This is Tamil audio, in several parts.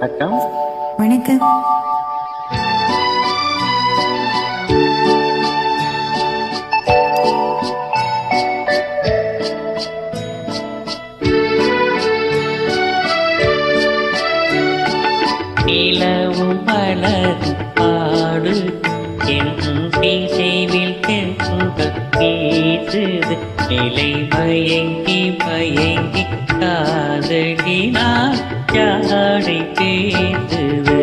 வணக்கம். வணக்கம். நிலவும் மலரும் பாடு என் திசைவில் தென்றல் பேசுது. நிலை மயங்கி மயங்கி காதலினால் யானை பேசுது.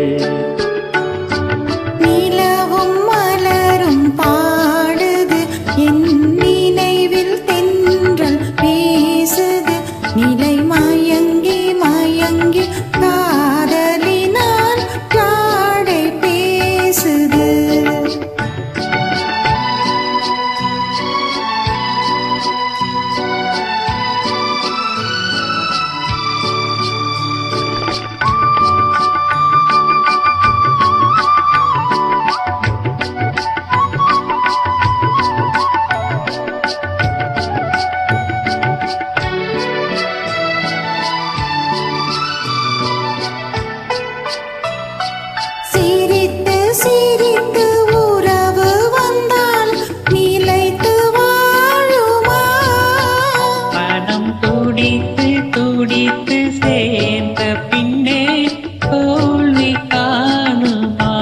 நிலவும் மலரும் பாடுது என் நினைவில் தென்றல் பேசுது. நிலை மயங்கி மயங்கி காதலினால் யானை பேசுது. சிரித்து உறவு வந்தால் நிலைத்து வாழுமா? மனம் துடித்து துடித்து சேர்ந்த பின்னே தோல்வி காணுமா?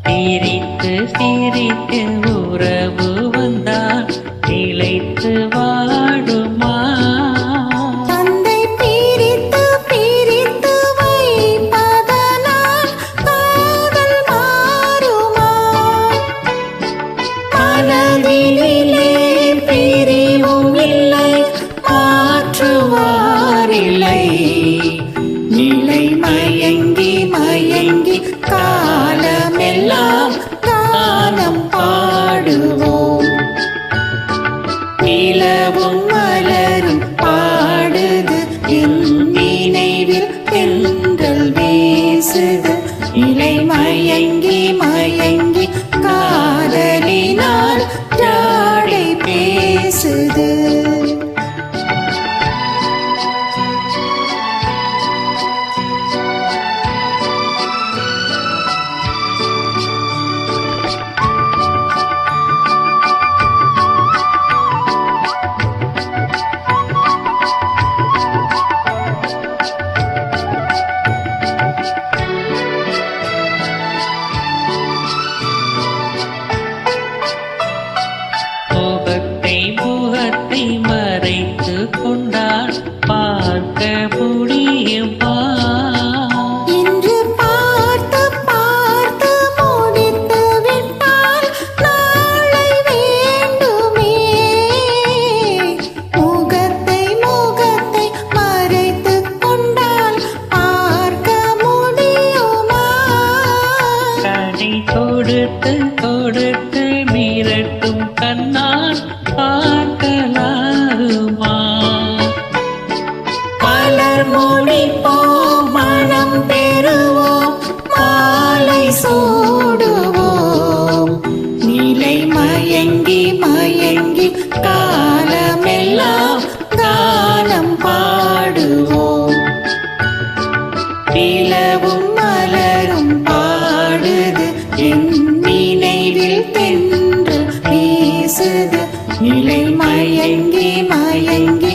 சிரித்து சிரித்து உறவு வந்தால் நிலைத்து வாழுமா? தந்தை பிரித்து பிரித்து வைப்பதனால் காதல் மாறுமா? மனதினிலே பிரிவும் இல்லை, மாற்றுவாரில்லை. நிலை மயங்கி மயங்கி காலமெல்லாம் காலம் பாடுவோம். நிலவும் மலரும் பாடுது என் நினைவில் தென்றல் வீசுது. நிலை மயங்கி மயங்கி காதலினால் யாழை பேசுது. முகத்தை மறைத்து கொண்டால் பார்க்க முடியுமா? இன்று பார்த்து பார்த்து முடித்து விட்டால் நாளை வேண்டுமே. முகத்தை மறைத்து கொண்டால் பார்க்க முடியுமா? கனை கொடுத்து கொடுத்து மிரட்டும் கண்ணால் பார்க்கலாகுமா? மலர் முடிப்போம், மனம் பெறுவோம், மாலை சூடுவோம். நிலை மயங்கி மயங்கி காலமெல்லாம் காலம் பாடுவோம். நிலவும் மலரும் பாடுது என் நினைவில் தென்றல் வீசுது. நிலை மயங்கி மயங்கி